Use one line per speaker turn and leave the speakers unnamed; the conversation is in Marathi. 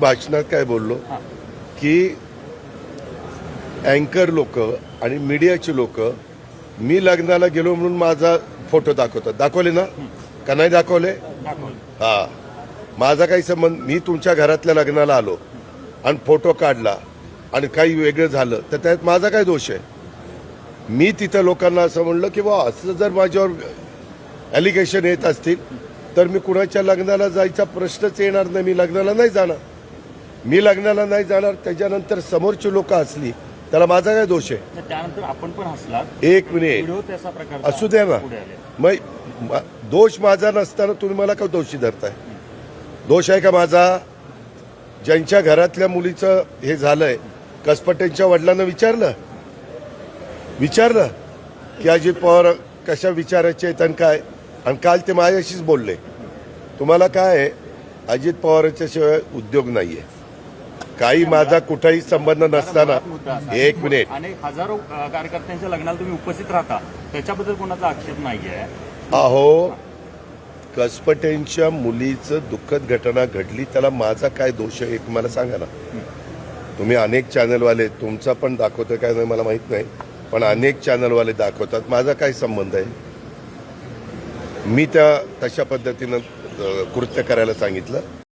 भाषणात काय बोललो की अँकर लोक आणि मीडियाची लोक मी लग्नाला गेलो म्हणून माझा फोटो दाखवतात. दाखवले ना का नाही दाखवले? हा, माझा काही संबंध. मी तुमच्या घरातल्या लग्नाला आलो आणि फोटो काढला आणि काही वेगळं झालं तर त्यात माझा काय दोष आहे? मी तिथं लोकांना असं म्हणलं की बा असं जर माझ्यावर ॲलिगेशन येत असतील तर मी कुणाच्या लग्नाला जायचा प्रश्नच येणार नाही. मी लग्नाला नाही जाणार. मी लग्नाला नाही जाणार. त्याच्यानंतर समोरची लोक हसली त्याला माझा काय दोष आहे?
त्यानंतर आपण पण हसलात.
एक मिनिट असू द्या ना. मग दोष माझा नसताना तुम्ही मला का दोषी धरताय? दोष आहे का माझा? ज्यांच्या घरातल्या मुलीचं हे झालंय कसपटेंच्या वडिलांना विचारलं की अजित पवार कशा विचारायचे आहेत आणि काय, आणि काल ते माझ्याशीच बोलले. तुम्हाला काय आहे, अजित पवारांच्या शिवाय उद्योग नाहीये. काही माझा कुठलाही संबंध नसताना. एक मिनिट.
अनेक हजारो कार्यकर्त्यांच्या लग्नाला तुम्ही उपस्थित राहता, त्याच्याबद्दल कोणाचा आक्षेप नाहीये.
अहो, कसपटेंच्या मुलीचं दुःखद घटना घडली, त्याला माझा काय दोष आहे एक मला सांगा ना. तुम्ही अनेक चॅनलवाले, तुमचा पण दाखवतं काय नाही मला माहित नाही, पण अनेक चॅनलवाले दाखवतात. माझा काय संबंध आहे? मी त्या तशा पद्धतीनं कृत्य करायला सांगितलं.